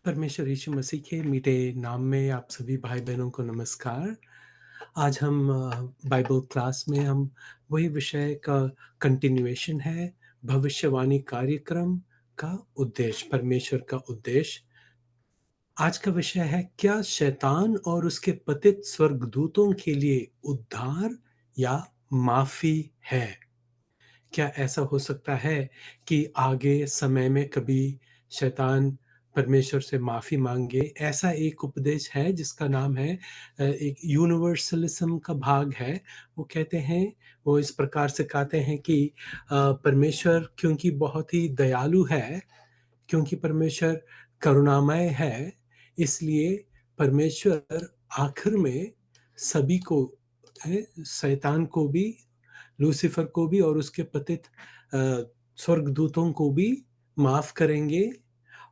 परमेश्वर यीशु मसीह के मीठे नाम में आप सभी भाई-बहनों को नमस्कार। आज हम बाइबल क्लास में हम वही विषय का कंटिन्यूएशन है, भविष्यवाणी कार्यक्रम का उद्देश्य, परमेश्वर का उद्देश्य। आज का विषय है, क्या शैतान और उसके पतित स्वर्गदूतों के लिए उद्धार या माफ़ी है? क्या ऐसा हो सकता है कि आगे समय में कभी शैतान परमेश्वर से माफ़ी माँगे? ऐसा एक उपदेश है जिसका नाम है एक यूनिवर्सलिज़्म का भाग है। वो कहते हैं, वो इस प्रकार से कहते हैं कि परमेश्वर क्योंकि बहुत ही दयालु है, क्योंकि परमेश्वर करुणामय है, इसलिए परमेश्वर आखिर में सभी को, शैतान को भी, लूसीफर को भी और उसके पतित स्वर्गदूतों को भी माफ़ करेंगे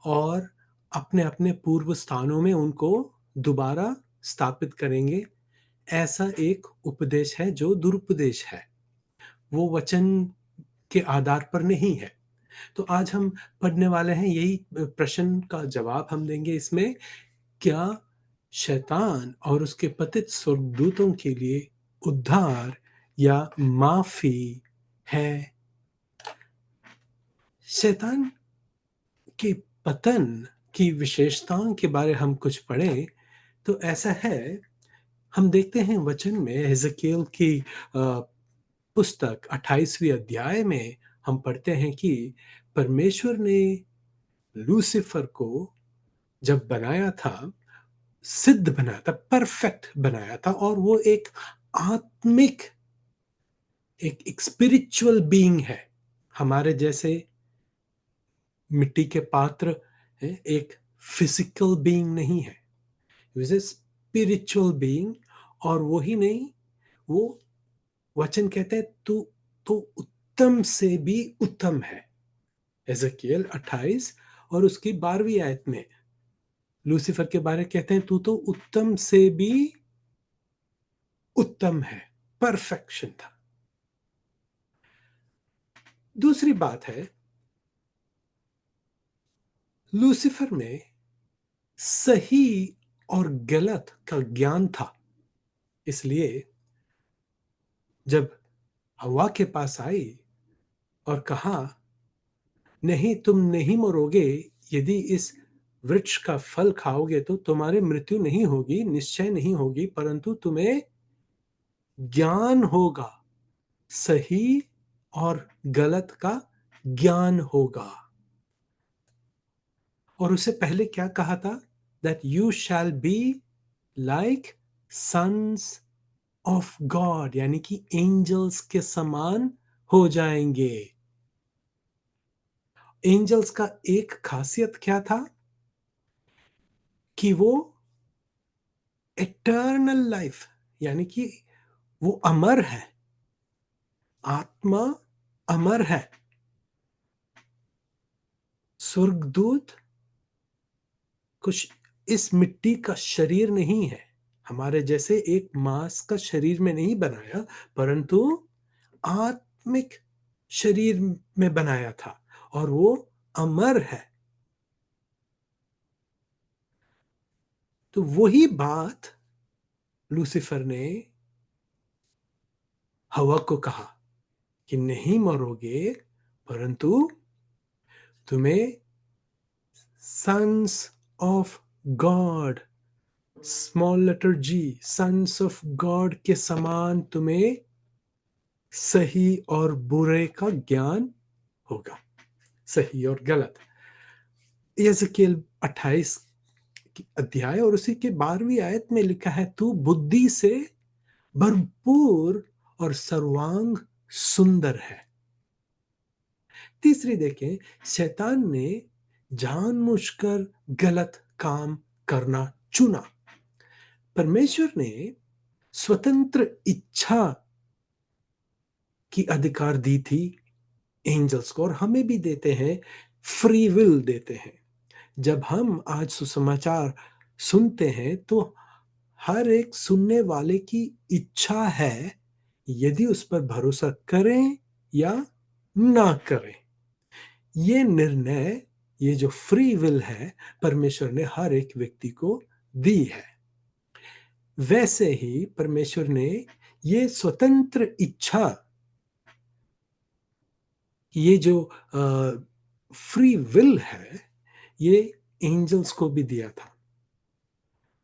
और अपने-अपने पूर्व स्थानों में उनको दोबारा स्थापित करेंगे। ऐसा एक उपदेश है जो दुरुपदेश है। वो वचन के आधार पर नहीं है। तो आज हम पढ़ने वाले हैं, यही प्रश्न का जवाब हम देंगे इसमें, क्या शैतान और उसके पतित स्वर्गदूतों के लिए उद्धार या माफ़ी है? शैतान के पतन की विशेषताओं के बारे हम कुछ पढ़ें तो ऐसा है, हम देखते हैं वचन में हिजकिय्येल की पुस्तक 28वीं अध्याय में हम पढ़ते हैं कि परमेश्वर ने लूसीफर को जब बनाया था, सिद्ध बनाया था, परफेक्ट बनाया था और वो एक आत्मिक, एक स्पिरिचुअल बीइंग है। हमारे जैसे मिट्टी के पात्र हैं, एक फिजिकल बीइंग नहीं है। He was a spiritual being. और वो ही नहीं, वो वचन कहते हैं तू तो उत्तम से भी उत्तम है। एज़ेकियेल 28 और उसकी 12वीं आयत में लूसीफर के बारे में कहते हैं, तू तो उत्तम से भी उत्तम है। परफेक्शन था। दूसरी बात है, लूसीफर में सही और गलत का ज्ञान था। इसलिए जब हव्वा के पास आई और कहा, नहीं, तुम नहीं मरोगे, यदि इस वृक्ष का फल खाओगे तो तुम्हारी मृत्यु नहीं होगी, निश्चय नहीं होगी, परंतु तुम्हें ज्ञान होगा, सही और गलत का ज्ञान होगा। और उससे पहले क्या कहा था? That you shall be like sons of God, यानी कि एंजल्स के समान हो जाएंगे। एंजल्स का एक खासियत क्या था? कि वो इटर्नल लाइफ, यानी कि वो अमर है, आत्मा अमर है। स्वर्गदूत कुछ इस मिट्टी का शरीर नहीं है, हमारे जैसे एक मांस का शरीर में नहीं बनाया, परंतु आत्मिक शरीर में बनाया था और वो अमर है। तो वही बात लूसीफर ने हवा को कहा कि नहीं मरोगे, परंतु तुम्हें sons of God, small letter G, sons of God के समान तुम्हें सही और बुरे का ज्ञान होगा, सही और गलत। यहेजकेल 28 की अध्याय और उसी के 12वीं आयत में लिखा है, तू बुद्धि से भरपूर और सर्वांग सुंदर है। तीसरी देखें, शैतान ने जानबूझकर गलत काम करना चुना। परमेश्वर ने स्वतंत्र इच्छा की अधिकार दी थी एंजल्स को, और हमें भी देते हैं, फ्री विल देते हैं। जब हम आज सुसमाचार सुनते हैं तो हर एक सुनने वाले की इच्छा है, यदि उस पर भरोसा करें या ना करें। ये निर्णय ये जो फ्री विल है, परमेश्वर ने हर एक व्यक्ति को दी है। वैसे ही परमेश्वर ने ये स्वतंत्र इच्छा, ये जो फ्री विल है, ये एंजल्स को भी दिया था।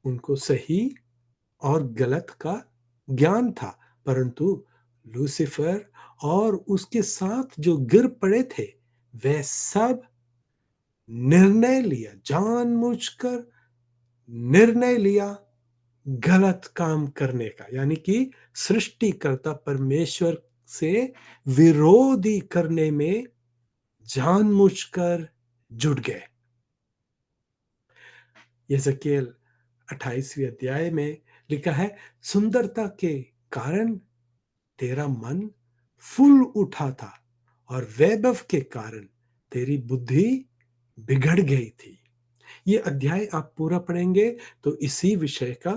उनको सही और गलत का ज्ञान था, परंतु लूसीफर और उसके साथ जो गिर पड़े थे, वे सब निर्णय लिया, जानबूझकर निर्णय लिया गलत काम करने का, यानी कि सृष्टिकर्ता परमेश्वर से विरोधी करने में जानबूझकर जुट गए। यहेजकेल 28वें अध्याय में लिखा है, सुंदरता के कारण तेरा मन फूल उठा था और वैभव के कारण तेरी बुद्धि बिगड़ गई थी। ये अध्याय आप पूरा पढ़ेंगे तो इसी विषय का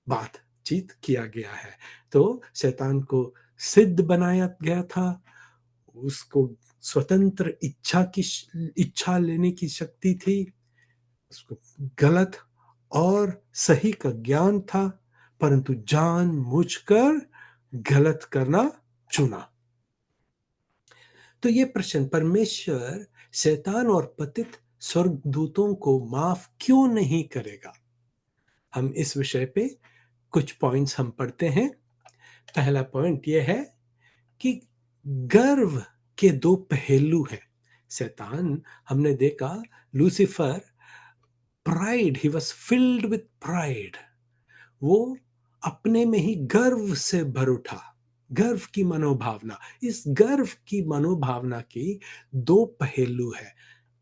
बातचीत किया गया है। तो शैतान को सिद्ध बनाया गया था, उसको स्वतंत्र इच्छा लेने की शक्ति थी, उसको गलत और सही का ज्ञान था, परंतु जानबूझकर गलत करना चुना। तो ये प्रश्न, परमेश्वर शैतान और पतित स्वर्गदूतों को माफ क्यों नहीं करेगा, हम इस विषय पे कुछ पॉइंट्स हम पढ़ते हैं। पहला पॉइंट यह है कि गर्व के दो पहलू हैं। शैतान, हमने देखा, Lucifer, pride, he was filled with pride, वो अपने में ही गर्व से भर उठा, गर्व की मनोभावना। इस गर्व की मनोभावना की दो पहलू है।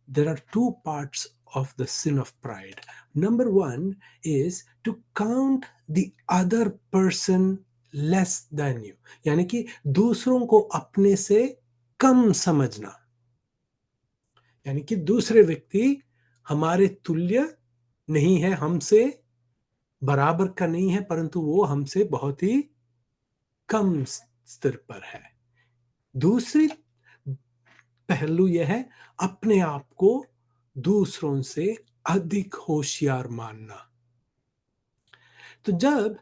There are two parts of the sin of pride. Number one is to count the other person less than you, यानी कि दूसरों को अपने से कम समझना, यानी कि दूसरे व्यक्ति हमारे तुल्य नहीं है, हमसे बराबर का नहीं है, परंतु वो हमसे बहुत ही कम स्तर पर है। दूसरी पहलू यह है अपने आप को दूसरों से अधिक होशियार मानना। तो जब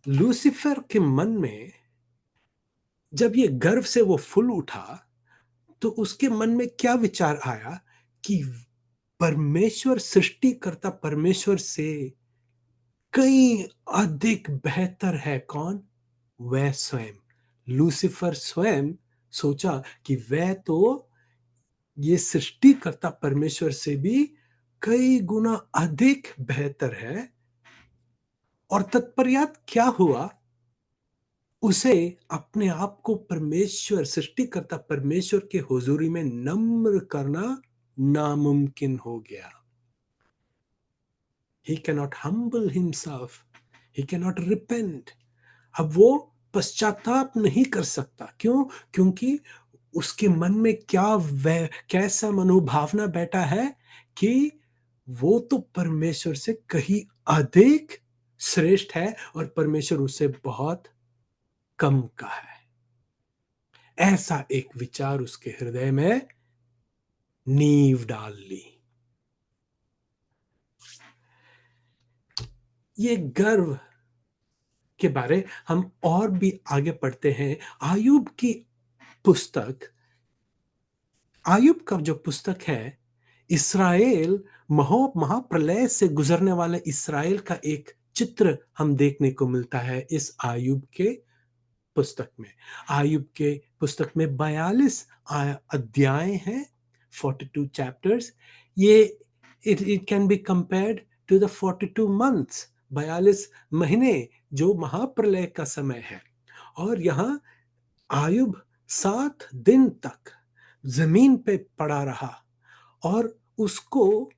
लूसीफर के मन में जब ये गर्व से वो फूल उठा, तो उसके मन में क्या विचार आया कि परमेश्वर, सृष्टिकर्ता परमेश्वर से कई अधिक बेहतर है। कौन? वह स्वयं। लूसीफर स्वयं सोचा कि वह तो ये सृष्टिकर्ता परमेश्वर से भी कई गुना अधिक बेहतर है। और तत्पर्यात क्या हुआ? उसे अपने आप को परमेश्वर, सृष्टिकर्ता परमेश्वर के हुजूरी में नम्र करना नामुमकिन हो गया। He cannot humble himself. He cannot repent. अब वो पश्चाताप नहीं कर सकता। क्यों? क्योंकि उसके मन में कैसा मनोभावना बैठा है कि वो तो परमेश्वर से कहीं अधिक श्रेष्ठ है और परमेश्वर उससे बहुत कम का है। ऐसा एक विचार उसके हृदय में नींव डाल ली। ये गर्व के बारे हम और भी आगे पढ़ते हैं। आयुब की पुस्तक, आयुब का जो पुस्तक है, इस्राएल महाप्रलय से गुजरने वाले इस्राएल का एक चित्र हम देखने को मिलता है इस आयुब के पुस्तक में। आयुब के पुस्तक में 42 अध्याय हैं, 42 चैप्टर्स। ये it can be compared to the 42 months, 42 महीने जो महाप्रलय का समय है। और यहाँ आयुब 7 दिन तक जमीन पे पड़ा रहा और उसको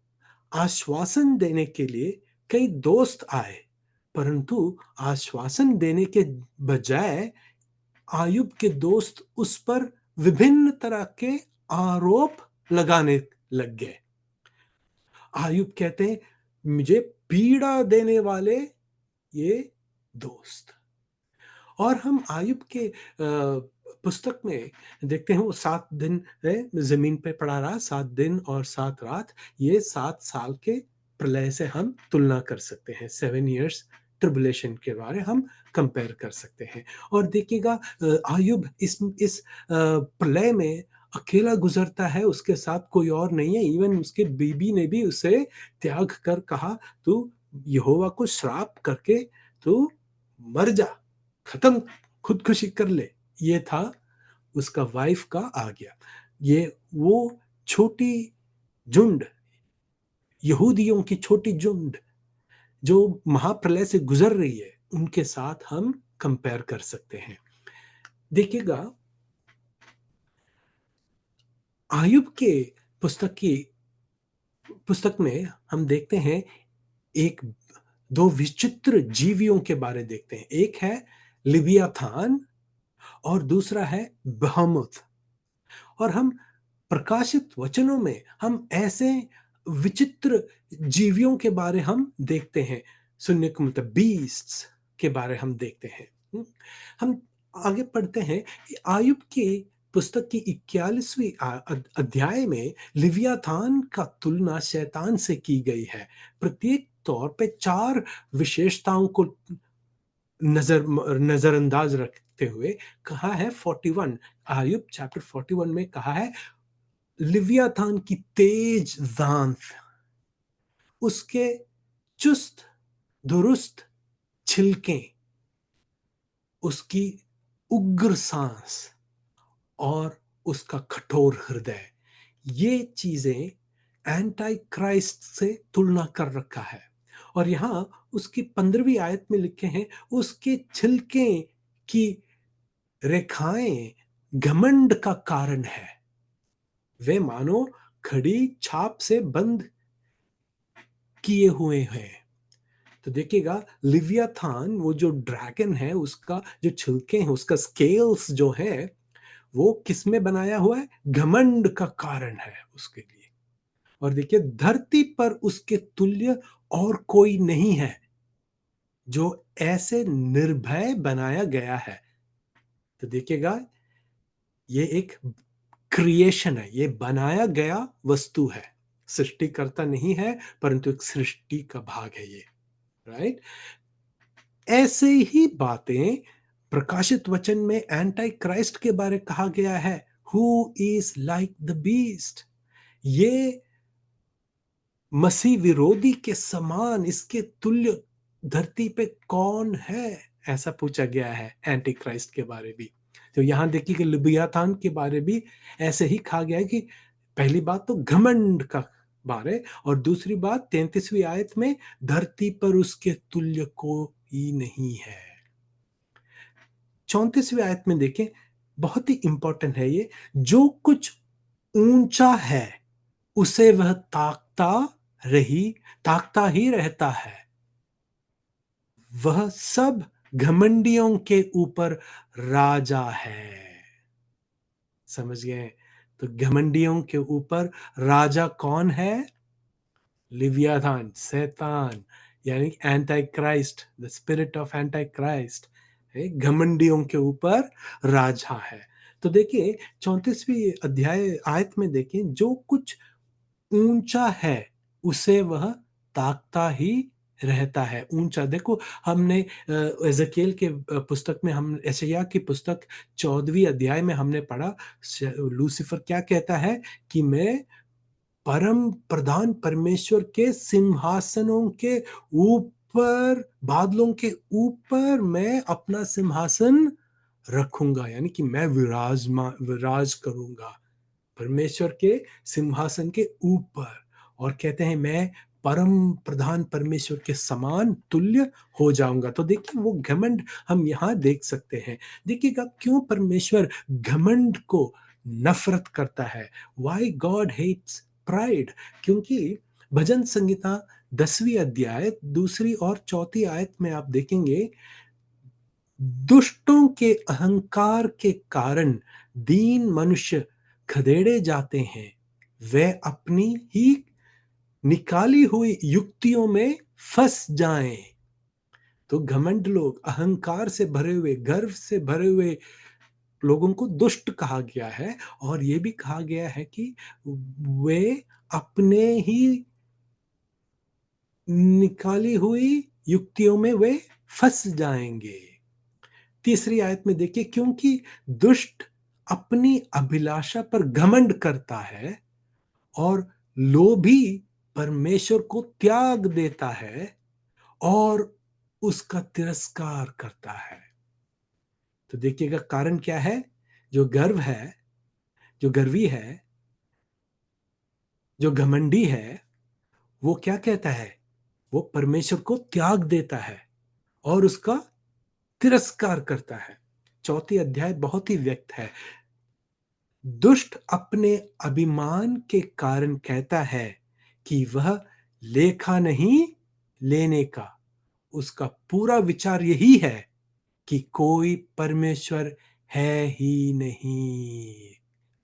आश्वासन देने के लिए कई दोस्त आए, परंतु आश्वासन देने के बजाय आयुब के दोस्त उस पर विभिन्न तरह के आरोप लगाने लग गए। आयुब कहते हैं, मुझे पीड़ा देने वाले ये दोस्त। और हम आयुब के पुस्तक में देखते हैं वो 7 दिन ज़मीन पे पड़ा रहा, 7 दिन और 7 रात, ये 7 साल के प्रलय से हम तुलना कर सकते हैं। 7 इयर्स ट्रिब्यूलेशन के बारे हम कंपेयर कर सकते हैं। और देखिएगा अय्यूब इस प्रलय में अकेला गुज़रता है, उसके साथ कोई और नहीं है। इवन उसके बीबी ने भी उसे त्याग कर कहा, "तू यहोवा को श्राप करके तू मर जा, खत्म, खुदकुशी कर ले।" ये था उसका वाइफ का आज्ञा। ये वो छोटी झुंड, यहूदियों की छोटी झुंड जो महाप्रलय से गुजर रही है, उनके साथ हम कंपेयर कर सकते हैं। देखिएगा, अय्यूब के पुस्तक की पुस्तक में हम देखते हैं एक 2 विचित्र जीवियों के बारे देखते हैं। एक है लिवियाथान और दूसरा है बहमुत। और हम प्रकाशित वचनों में हम ऐसे विचित्र जीवियों के बारे हम देखते हैं, सुनने को मिलता है, बीस्ट्स के बारे हम देखते हैं। हम आगे पढ़ते हैं कि अय्यूब की पुस्तक की 41वीं अध्याय में लिवियाथान का तुलना शैतान से की गई है। प्रत्येक तौर पे 4 विशेषताओं को नजरअंदाज रखते हुए कहा है 41, अय्यूब चैप्टर 41 में कहा है, लिवियाथान की तेज दांत, उसके चुस्त दुरुस्त छिलके, उसकी उग्र सांस और उसका कठोर हृदय, ये चीजें एंटाई क्राइस्ट से तुलना कर रखा है। और यहां उसकी 15वीं आयत में लिखे हैं, उसके छिलके की रेखाएं घमंड का कारण है, वे मानो खड़ी छाप से बंद किए हुए हैं। तो देखिएगा, लिवियाथान वो जो ड्रैगन है, उसका जो छिलके हैं, उसका स्केल्स जो है, वो किस में बनाया हुआ है? घमंड का कारण है उसके लिए। और देखिए, धरती पर उसके तुल्य और कोई नहीं है जो ऐसे निर्भय बनाया गया है। तो देखिएगा, ये एक क्रिएशन है, ये बनाया गया वस्तु है, सृष्टिकर्ता नहीं है, परंतु एक सृष्टि का भाग है ये, राइट। ऐसे ही बातें प्रकाशित वचन में एंटाई क्राइस्ट के बारे कहा गया है, who is like the beast. ये मसीह विरोधी के समान, इसके तुल्य धरती पे कौन है, ऐसा पूछा गया है एंटी क्राइस्ट के बारे भी। तो यहां देखिए कि लिबियाथान के बारे भी ऐसे ही कहा गया है कि पहली बात तो घमंड का बारे, और दूसरी बात 33वीं आयत में धरती पर उसके तुल्य को ही नहीं है। 34वीं आयत में देखें, बहुत ही इंपॉर्टेंट है ये, जो कुछ ऊंचा है उसे वह ताकता ही रहता है, वह सब घमंडियों के ऊपर राजा है। समझ गए? तो घमंडियों के ऊपर राजा कौन है? लिवियाथान, शैतान, यानी antichrist, the spirit of antichrist घमंडियों के ऊपर राजा है। तो देखिए, 34वीं अध्याय आयत में देखें, जो कुछ ऊंचा है उसे वह ताकता ही रहता है। ऊंचा देखो, हमने एजेकिएल के पुस्तक में, हम यशायाह की पुस्तक 14वीं अध्याय में हमने पढ़ा, लूसीफर क्या कहता है कि मैं परम प्रधान परमेश्वर के सिंहासनों के ऊपर, बादलों के ऊपर मैं अपना सिंहासन रखूंगा, यानी कि मैं विराज करूंगा परमेश्वर के सिंहासन के ऊपर। और कहते हैं मैं परम प्रधान परमेश्वर के समान तुल्य हो जाऊंगा। तो देखिए, वो घमंड हम यहां देख सकते हैं। देखिएगा, क्यों परमेश्वर घमंड को नफरत करता है। Why God hates pride. क्योंकि भजन संहिता 10वीं अध्याय 2री और 4थी आयत में आप देखेंगे, दुष्टों के अहंकार के कारण दीन मनुष्य खदेड़े जाते हैं, वे अपनी ही निकाली हुई युक्तियों में फंस जाएं। तो घमंड लोग, अहंकार से भरे हुए, गर्व से भरे हुए लोगों को दुष्ट कहा गया है और ये भी कहा गया है कि वे अपने ही निकाली हुई युक्तियों में वे फंस जाएंगे। तीसरी आयत में देखिए, क्योंकि दुष्ट अपनी अभिलाषा पर घमंड करता है और लोभी परमेश्वर को त्याग देता है और उसका तिरस्कार करता है। तो देखिएगा कारण क्या है। जो गर्व है, जो गर्वी है, जो घमंडी है, वो क्या कहता है? वो परमेश्वर को त्याग देता है और उसका तिरस्कार करता है। चौथी अध्याय बहुत ही व्यक्त है। दुष्ट अपने अभिमान के कारण कहता है कि वह लेखा नहीं लेने का। उसका पूरा विचार यही है कि कोई परमेश्वर है ही नहीं।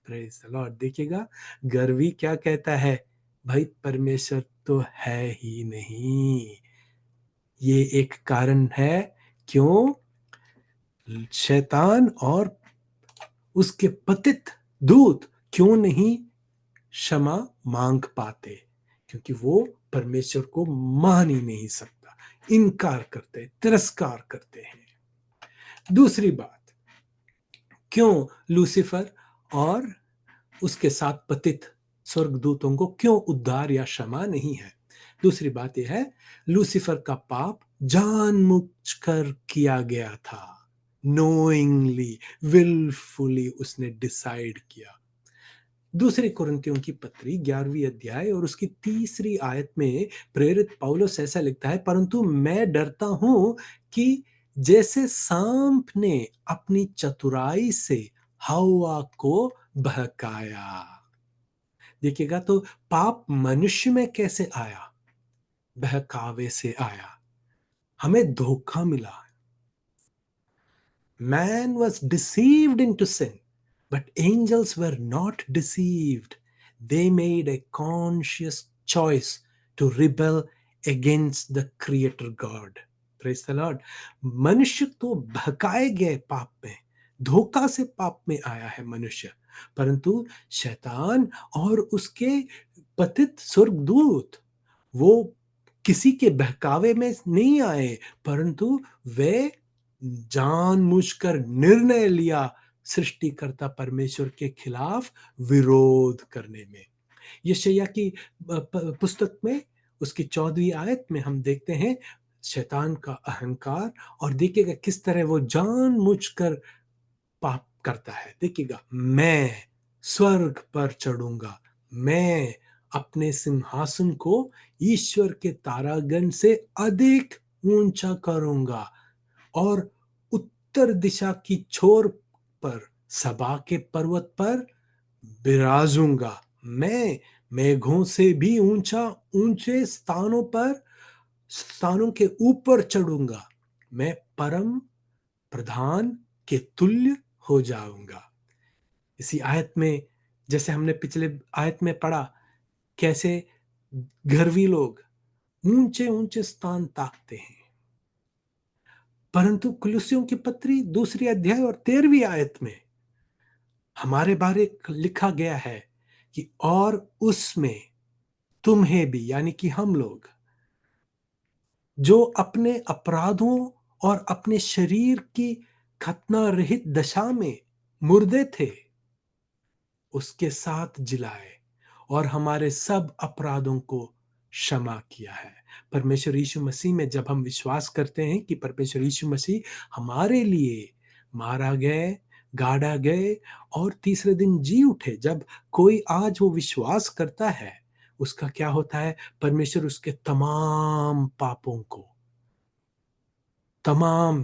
Praise the Lord. देखिएगा, गर्वी क्या कहता है? भाई परमेश्वर तो है ही नहीं। ये एक कारण है क्यों शैतान और उसके पतित दूत क्यों नहीं क्षमा मांग पाते, क्योंकि वो परमेश्वर को मान ही नहीं सकता, इनकार करते, तिरस्कार करते हैं। दूसरी बात, क्यों लूसीफर और उसके साथ पतित स्वर्गदूतों को क्यों उद्धार या क्षमा नहीं है? दूसरी बात यह है, लूसीफर का पाप जानबूझकर किया गया था। नोइंगली, विलफुली उसने डिसाइड किया। दूसरी कुरिन्थियों की पत्री 11वीं अध्याय और उसकी तीसरी आयत में प्रेरित पौलुस ऐसा लिखता है, परंतु मैं डरता हूं कि जैसे सांप ने अपनी चतुराई से हवा को बहकाया। देखिएगा, तो पाप मनुष्य में कैसे आया? बहकावे से आया, हमें धोखा मिला। Man was deceived into sin, but angels were not deceived. They made a conscious choice to rebel against the Creator God. Praise the Lord. मनुष्य तो बहकाए गए पाप में, धोखा से पाप में आया है मनुष्य, परंतु शैतान और उसके पतित स्वर्गदूत वो किसी के बहकावे में नहीं आए, परंतु वे जानबूझकर निर्णय लिया सृष्टिकर्ता परमेश्वर के खिलाफ विरोध करने में। यशायाह की पुस्तक में उसकी 14वीं आयत में हम देखते हैं शैतान का अहंकार, और देखिएगा किस तरह वो जानबूझकर पाप करता है। देखिएगा, मैं स्वर्ग पर चढ़ूंगा, मैं अपने सिंहासन को ईश्वर के तारागण से अधिक ऊंचा करूंगा और उत्तर दिशा की छोर पर सबा के पर्वत पर बिराजूंगा। मैं मेघों से भी ऊंचा, ऊंचे स्थानों के ऊपर चढ़ूंगा। मैं परम प्रधान के तुल्य हो जाऊंगा। इसी आयत में, जैसे हमने पिछले आयत में पढ़ा, कैसे गर्वी लोग ऊंचे ऊंचे स्थान ताकते हैं, परंतु कुलुस्सियों की पत्री 2 अध्याय और 13वीं आयत में हमारे बारे लिखा गया है कि और उसमें तुम्हें भी, यानी कि हम लोग जो अपने अपराधों और अपने शरीर की खतना रहित दशा में मुर्दे थे, उसके साथ जिलाए और हमारे सब अपराधों को क्षमा किया है। परमेश्वर यीशु मसीह में जब हम विश्वास करते हैं कि परमेश्वर यीशु मसीह हमारे लिए मारा गए, गाड़ा गए और तीसरे दिन जी उठे, जब कोई आज वो विश्वास करता है, उसका क्या होता है? परमेश्वर उसके तमाम पापों को, तमाम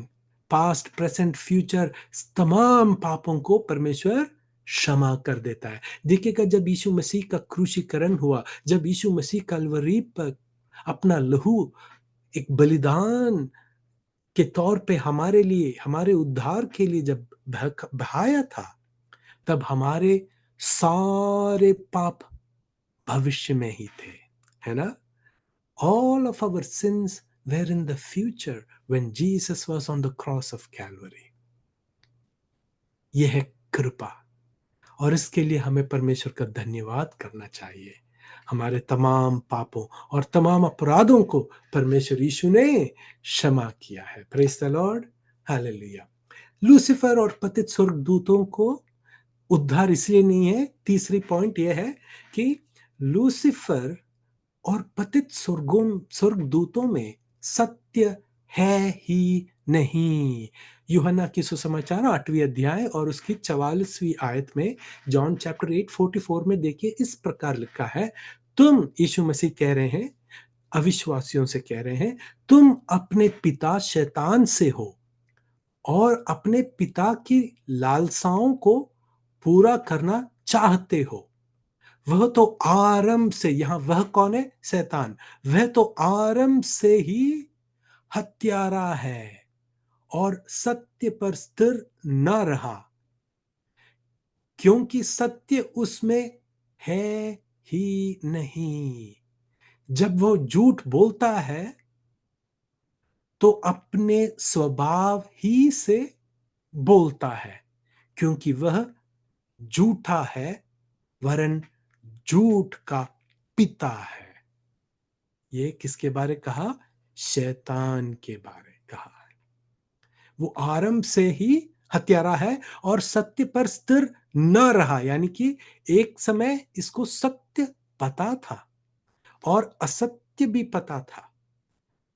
पास्ट, प्रेजेंट, फ्यूचर, तमाम पापों को परमेश्वर क्षमा कर देता है। देखिएगा, जब यीशु मसीह का क्रूसीकरण हुआ, जब यीशु मसीह कलवरी पर अपना लहू एक बलिदान के तौर पे हमारे लिए, हमारे उद्धार के लिए जब बहाया था, तब हमारे सारे पाप भविष्य में ही थे, है ना? All of our sins were in the future when Jesus was on the cross of Calvary. ये है कृपा और इसके लिए हमें परमेश्वर का धन्यवाद करना चाहिए। हमारे तमाम पापों और तमाम अपराधों को परमेश्वर यीशु ने क्षमा किया है। Praise the Lord, hallelujah. Lucifer और पतित स्वर्गदूतों को उद्धार इसलिए नहीं है, तीसरी पॉइंट ये है कि लूसीफर और पतित स्वर्गदूतों में सत्य है ही नहीं। यूहन्ना की सुसमाचार 8वीं अध्याय और उसकी 44वीं आयत में, जॉन चैप्टर 8:44 में देखिए इस प्रकार लिखा है, तुम, यीशु मसीह कह रहे हैं, अविश्वासियों से कह रहे हैं, तुम अपने पिता शैतान से हो और अपने पिता की लालसाओं को पूरा करना चाहते हो। वह तो आरंभ से, यहां वह कौन है? शैतान। वह तो आरंभ से ही हत्यारा है और सत्य पर स्थिर न रहा, क्योंकि सत्य उसमें है ही नहीं। जब वह झूठ बोलता है तो अपने स्वभाव ही से बोलता है, क्योंकि वह झूठा है, वरन झूठ का पिता है। ये किसके बारे कहा? शैतान के बारे कहा है। वो आरंभ से ही हत्यारा है और सत्य पर स्थिर न रहा, यानी कि एक समय इसको सत्य पता था और असत्य भी पता था,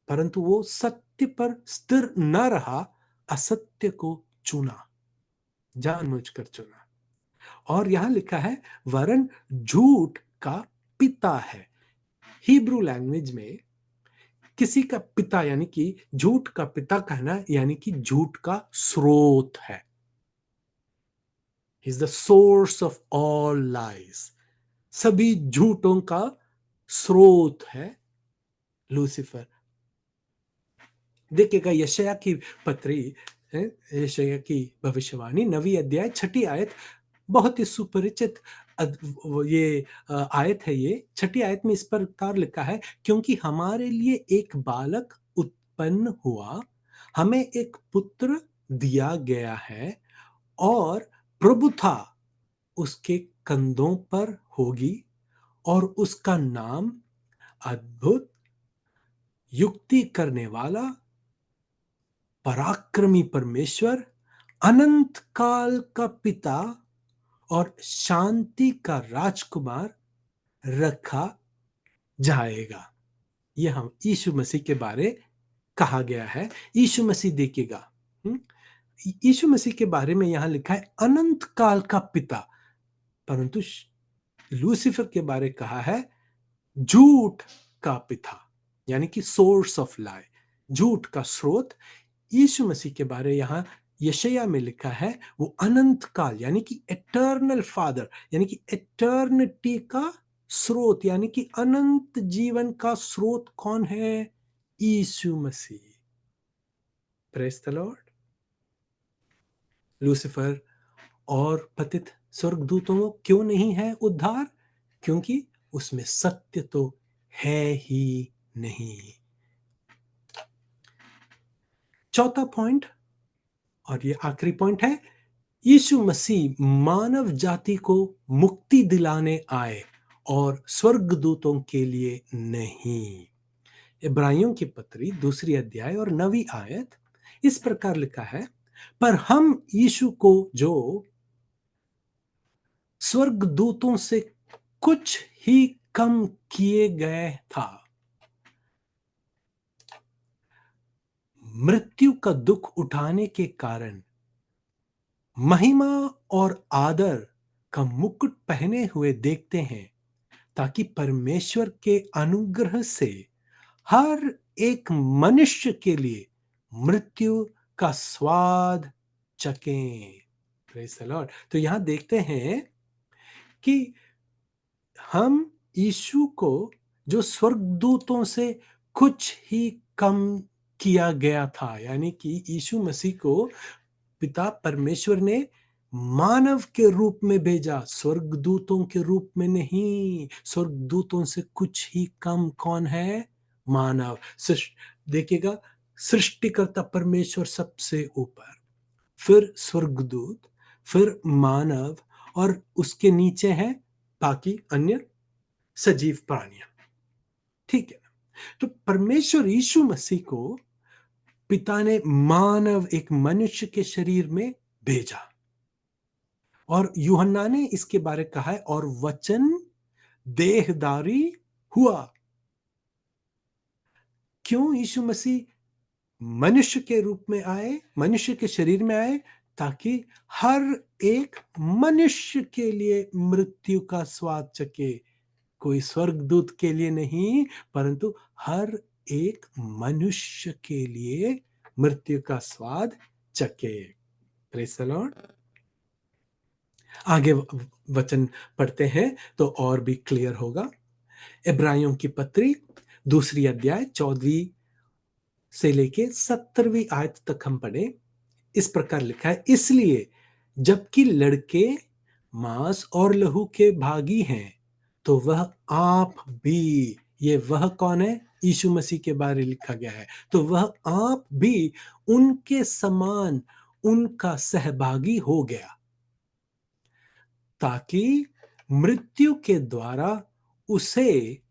परंतु वो सत्य पर स्थिर न रहा, असत्य को चुना, जानबूझकर चुना। और यहां लिखा है वरन झूठ का पिता है। हिब्रू लैंग्वेज में किसी का पिता यानी कि झूठ का पिता कहना यानी कि झूठ का स्रोत है। Is the source of all lies. सभी झूठों का स्रोत है लूसीफर। देखिएगा यशायाह की पत्री, यशायाह की भविष्यवाणी 9वीं अध्याय 6ठी आयत, बहुत ही सुपरिचित ये आयत है। ये 6ठी आयत में इस प्रकार लिखा है, क्योंकि हमारे लिए एक बालक उत्पन्न हुआ, हमें एक पुत्र दिया गया है और प्रभुता उसके कंधों पर होगी और उसका नाम अद्भुत, युक्ति करने वाला, पराक्रमी परमेश्वर, अनंत काल का पिता और शांति का राजकुमार रखा जाएगा। यह हम यीशु मसीह के बारे कहा गया है। यीशु मसीह देखिएगा, यीशु मसीह के बारे में यहां लिखा है अनंत काल का पिता, परंतु लूसीफर के बारे कहा है झूठ का पिता, यानी कि सोर्स ऑफ लाई, झूठ का स्रोत। यीशु मसीह के बारे यहां यशायाह में लिखा है वो अनंत काल यानी कि एटर्नल फादर, यानी कि एटर्निटी का स्रोत, यानी कि अनंत जीवन का स्रोत कौन है? यीशु मसीह। Praise the lord. लूसीफर और पतित स्वर्गदूतों को क्यों नहीं है उद्धार? क्योंकि उसमें सत्य तो है ही नहीं। चौथा पॉइंट और ये आखिरी पॉइंट है, यीशु मसीह मानव जाति को मुक्ति दिलाने आए और स्वर्गदूतों के लिए नहीं। इब्रानियों की पत्री 2 अध्याय और 9वीं आयत इस प्रकार लिखा है, पर हम यीशु को जो स्वर्गदूतों से कुछ ही कम किए गए था, मृत्यु का दुख उठाने के कारण महिमा और आदर का मुकुट पहने हुए देखते हैं, ताकि परमेश्वर के अनुग्रह से हर एक मनुष्य के लिए मृत्यु का स्वाद चखें। Praise the Lord. तो यहां देखते हैं कि हम यीशु को जो स्वर्गदूतों से कुछ ही कम किया गया था, यानी कि यीशु मसीह को पिता परमेश्वर ने मानव के रूप में भेजा, स्वर्गदूतों के रूप में नहीं। स्वर्गदूतों से कुछ ही कम कौन है? मानव। देखिएगा, सृष्टिकर्ता परमेश्वर सबसे ऊपर, फिर स्वर्गदूत, फिर मानव और उसके नीचे हैं बाकी अन्य सजीव प्राणियां। ठीक है। तो परमेश्वर यीशु मसीह को पिता ने मानव एक मनुष्य के शरीर में भेजा, और यूहन्ना ने इसके बारे कहा है, और वचन देहधारी हुआ। क्यों यीशु मसीह मनुष्य के रूप में आए, मनुष्य के शरीर में आए? ताकि हर एक मनुष्य के लिए मृत्यु का स्वाद चखे। कोई स्वर्गदूत के लिए नहीं, परंतु हर एक मनुष्य के लिए मृत्यु का स्वाद चखे। Praise the Lord. आगे वचन पढ़ते हैं तो और भी क्लियर होगा। इब्रानियों की पत्री 2 अध्याय 14 से लेके 17वीं आयत तक हम पढ़े। इस प्रकार लिखा है, इसलिए जबकि लड़के मांस और लहू के भागी हैं, तो वह आप भी, ये वह कौन है? यीशु मसीह के बारे में लिखा गया है। तो वह आप भी उनके समान उनका सहभागी हो गया, ताकि मृत्यु के द्वारा उसे,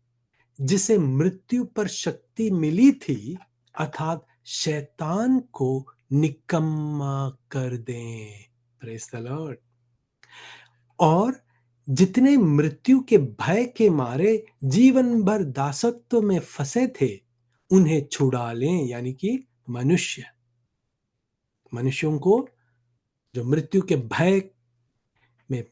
जिसे मृत्यु पर शक्ति मिली थी, अर्थात शैतान को निकम्मा कर दें। Praise the Lord. और जितने मृत्यु के भय के मारे जीवन भर दासत्व में फंसे थे, उन्हें छुड़ा लें, यानी कि मनुष्यों को जो मृत्यु के भय में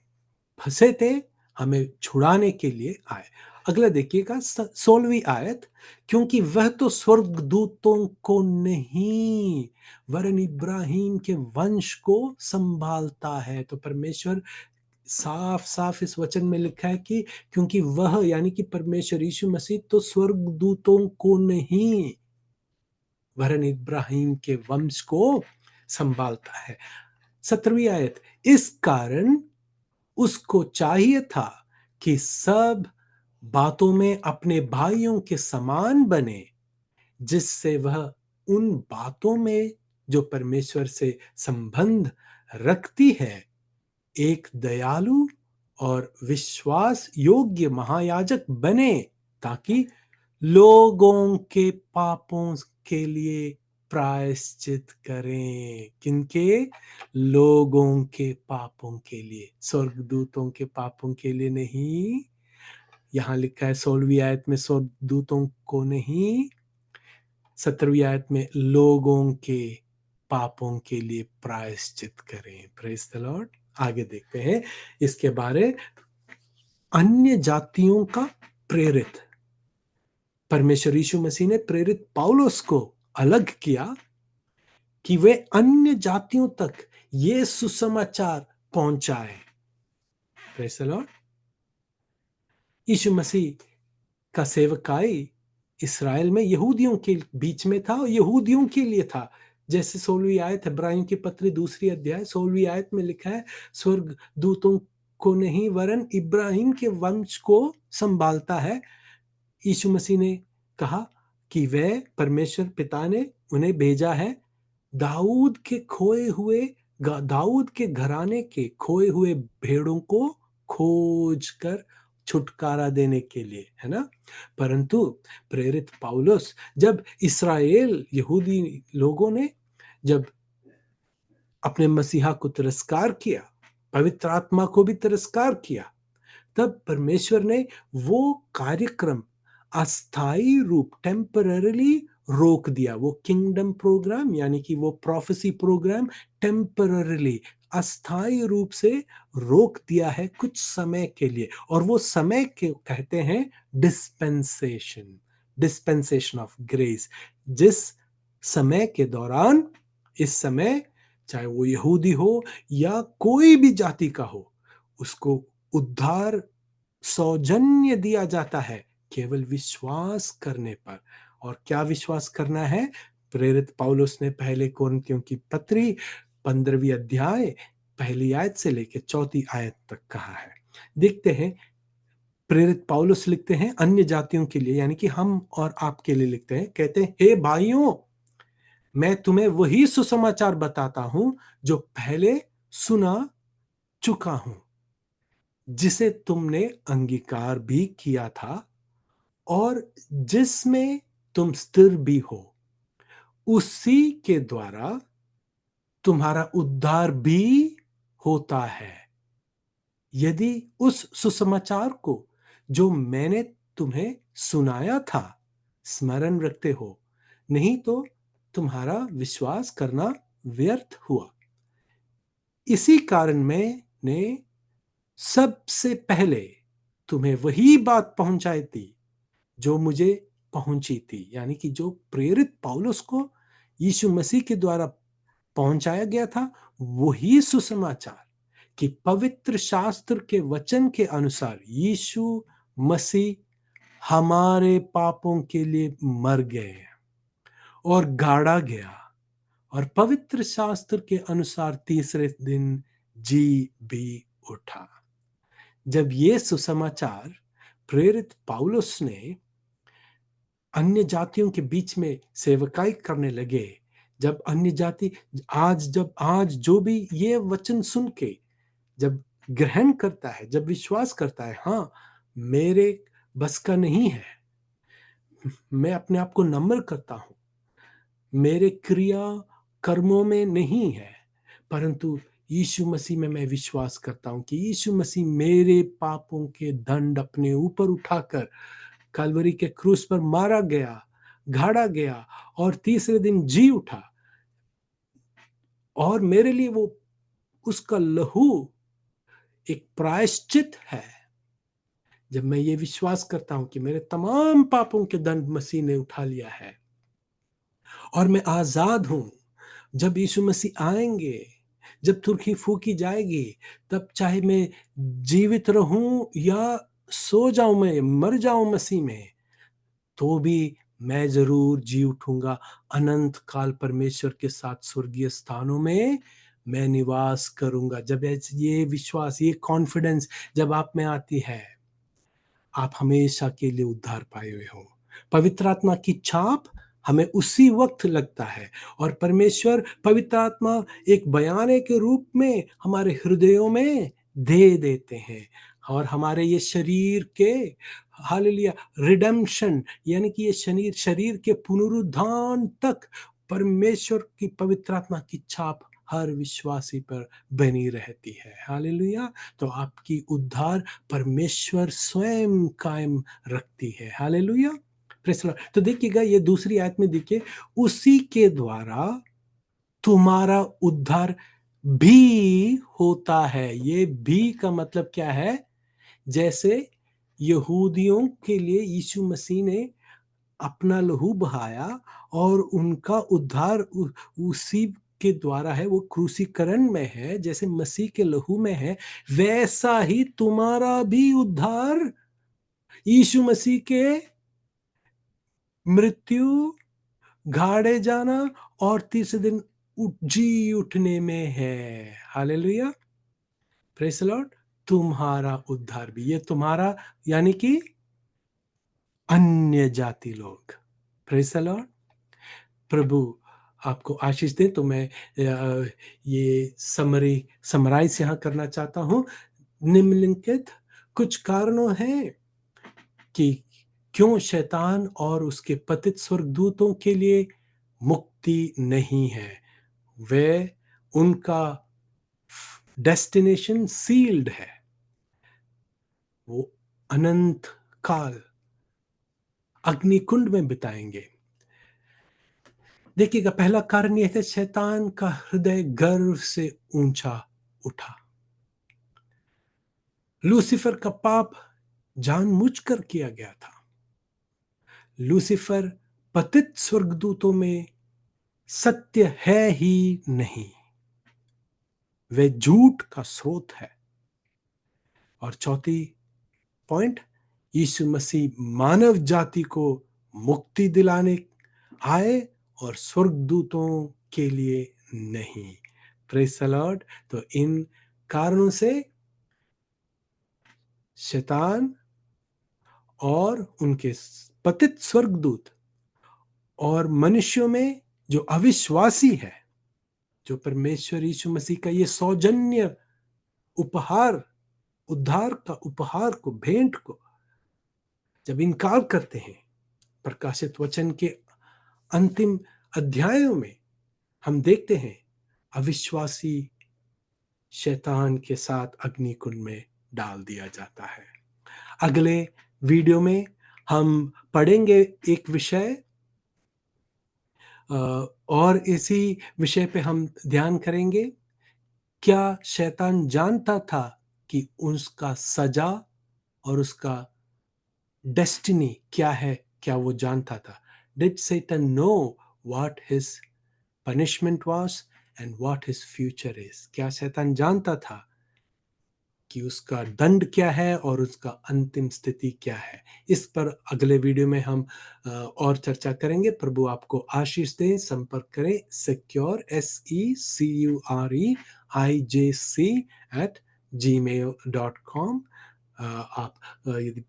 फंसे थे, हमें छुड़ाने के लिए आए। अगला देखिएगा 16वीं आयत, क्योंकि वह तो स्वर्गदूतों को नहीं वरन इब्राहिम के वंश को संभालता है। तो परमेश्वर साफ साफ इस वचन में लिखा है कि क्योंकि वह, यानी कि परमेश्वर यीशु मसीह, तो स्वर्गदूतों को नहीं वरन इब्राहिम के वंश को संभालता है। 17वीं आयत, इस कारण उसको चाहिए था कि सब बातों में अपने भाइयों के समान बने, जिससे वह उन बातों में जो परमेश्वर से संबंध रखती है, एक दयालु और विश्वास योग्य महायाजक बने, ताकि लोगों के पापों के लिए प्रायश्चित करें। किनके? लोगों के पापों के लिए, स्वर्गदूतों के पापों के लिए नहीं। यहां लिखा है 16वीं आयत में स्वर्गदूतों को नहीं, 17वीं आयत में लोगों के पापों के लिए प्रायश्चित करें। Praise the Lord. आगे देखते हैं इसके बारे। अन्य जातियों का प्रेरित, परमेश्वर यीशु मसीह ने प्रेरित पौलुस को अलग किया कि वे अन्य जातियों तक ये सुसमाचार पहुंचाए। Praise the lord. यीशु मसीह का सेवकाई इसराइल में यहूदियों के बीच में था और यहूदियों के लिए था। जैसे 16वीं आयत इब्रानियों की पत्री 2 अध्याय 16वीं आयत में लिखा है, स्वर्ग दूतों को नहीं वरन इब्राहिम के वंश को संभालता है। यीशु मसीह ने कहा कि वह, परमेश्वर पिता ने उन्हें भेजा है दाऊद के घराने के खोए हुए भेड़ों को खोज कर छुटकारा देने के लिए, है ना। परंतु प्रेरित पौलुस, जब इस्राएल यहूदी लोगों ने जब अपने मसीहा को तिरस्कार किया, पवित्र आत्मा को भी तिरस्कार किया, तब परमेश्वर ने वो कार्यक्रम अस्थाई रूप, टेम्पररीली रोक दिया। वो किंगडम प्रोग्राम, यानी कि वो प्रोफेसी प्रोग्राम टेम्पररीली, अस्थाई रूप से रोक दिया है कुछ समय के लिए। और वो समय के कहते हैं डिस्पेंसेशन, डिस्पेंसेशन ऑफ ग्रेस। जिस समय के दौरान, इस समय चाहे वो यहूदी हो या कोई भी जाति का हो, उसको उद्धार सौजन्य दिया जाता है केवल विश्वास करने पर। और क्या विश्वास करना है? प्रेरित पौलुस ने पहले कोरिन्थियों की पत्री 15वीं अध्याय 1 आयत से लेकर 4 आयत तक कहा है। देखते हैं, प्रेरित पौलुस लिखते हैं अन्य जातियों के लिए, यानी कि हम और आपके लिए लिखते हैं। कहते हैं, हे भाइयों, मैं तुम्हें वही सुसमाचार बताता हूं जो पहले सुना चुका हूं, जिसे तुमने अंगीकार भी किया था और जिसमें तुम स्थिर भी हो, उसी के द्वारा तुम्हारा उद्धार भी होता है। यदि उस सुसमाचार को जो मैंने तुम्हें सुनाया था स्मरण रखते हो, नहीं तो तुम्हारा विश्वास करना व्यर्थ हुआ। इसी कारण मैंने सबसे पहले तुम्हें वही बात पहुंचाई थी जो मुझे पहुंची थी, यानी कि जो प्रेरित पौलुस को यीशु मसीह के द्वारा पहुंचाया गया था, वही सुसमाचार कि पवित्र शास्त्र के वचन के अनुसार यीशु मसीह हमारे पापों के लिए मर गए और गाड़ा गया और पवित्र शास्त्र के अनुसार तीसरे दिन जी भी उठा। जब ये सुसमाचार प्रेरित पौलुस ने अन्य जातियों के बीच में सेवकाई करने लगे, जब अन्य जाति आज जो भी ये वचन सुन के जब ग्रहण करता है, जब विश्वास करता है, हाँ मेरे बस का नहीं है, मैं अपने आप को नम्र करता हूं, मेरे क्रिया कर्मों में नहीं है, परंतु यीशु मसीह में मैं विश्वास करता हूं कि यीशु मसीह मेरे पापों के दंड अपने ऊपर उठाकर कलवरी के क्रूस पर मारा गया, गाड़ा गया और तीसरे दिन जी उठा, और मेरे लिए वो उसका लहू एक प्रायश्चित है। जब मैं ये विश्वास करता हूं कि मेरे तमाम पापों के दंड मसीह ने उठा लिया है और मैं आजाद हूं, जब यीशु मसीह आएंगे, जब तुरही फूकी जाएगी, तब चाहे मैं जीवित रहूं या सो जाऊं, मैं मर जाऊं मसीह में, तो भी मैं जरूर जी उठूंगा। अनंत काल परमेश्वर के साथ स्वर्गीय स्थानों में मैं निवास करूंगा। जब ये विश्वास, ये कॉन्फिडेंस जब आप में आती है, आप हमेशा के लिए उद्धार पाए हुए हो। पवित्र आत्मा की छाप हमें उसी वक्त लगता है और परमेश्वर पवित्र आत्मा एक बयाने के रूप में हमारे हृदयों में दे देते हैं और हमारे ये शरीर के हालेलुया रिडेम्पशन, यानी कि ये शरीर के पुनरुद्धान तक परमेश्वर की पवित्र आत्मा की छाप हर विश्वासी पर बनी रहती है। हालेलुया। तो आपकी उद्धार परमेश्वर स्वयं कायम रखती है। हालेलुया। Praise the Lord. तो देखिएगा ये दूसरी आयत में देखिए, उसी के द्वारा तुम्हारा उद्धार भी होता है। ये भी का मतलब क्या है? जैसे यहूदियों के लिए यीशु मसीह ने अपना लहू बहाया और उनका उद्धार उसी के द्वारा है, वो क्रूसीकरण में है, जैसे मसीह के लहू में है, वैसा ही तुम्हारा भी उद्धार यीशु मसीह के मृत्यु, गाड़े जाना और तीसरे दिन जी उठने में है। हालेलुया। Praise the Lord. तुम्हारा उद्धार भी, ये तुम्हारा यानी कि अन्य जाति लोग। Praise the Lord. प्रभु आपको आशीष दे। तो मैं ये समराइज यहाँ करना चाहता हूँ। निम्नलिखित कुछ कारणों हैं कि क्यों शैतान और उसके पतित स्वर्गदूतों के लिए मुक्ति नहीं है। वे उनका डेस्टिनेशन सील्ड है, वो अनंत काल अग्निकुंड में बिताएंगे। देखिएगा, पहला कारण यह है, शैतान का हृदय गर्व से ऊंचा उठा। लूसीफर का पाप जानबूझकर किया गया था। लूसीफर पतित स्वर्गदूतों में सत्य है ही नहीं, वे झूठ का स्रोत है। और चौथी पॉइंट, यीशु मसीह मानव जाति को मुक्ति दिलाने आए और स्वर्गदूतों के लिए नहीं। Praise the Lord. तो इन कारणों से शैतान और उनके पतित स्वर्गदूत और मनुष्यों में जो अविश्वासी है, जो परमेश्वर यीशु मसीह का ये सौजन्य उपहार, उद्धार का उपहार को, भेंट को जब इनकार करते हैं, प्रकाशित वचन के अंतिम अध्यायों में हम देखते हैं अविश्वासी शैतान के साथ अग्निकुंड में डाल दिया जाता है। अगले वीडियो में हम पढ़ेंगे एक विषय, और इसी विषय पे हम ध्यान करेंगे, क्या शैतान जानता था कि उसका सजा और उसका डेस्टिनी क्या है? क्या वो जानता था? Did Satan know what his punishment was and what his future is? क्या शैतान जानता था कि उसका दंड क्या है और उसका अंतिम स्थिति क्या है? इस पर अगले वीडियो में हम और चर्चा करेंगे। प्रभु आपको आशीष दें। संपर्क करें सिक्योर securei@gmail.com। आप यदि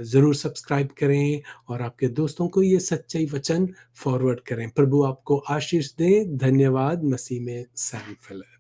ज़रूर सब्सक्राइब करें और आपके दोस्तों को ये सच्चाई वचन फॉरवर्ड करें। प्रभु आपको आशीष दें। धन्यवाद। मसीह में सैम फिलिप।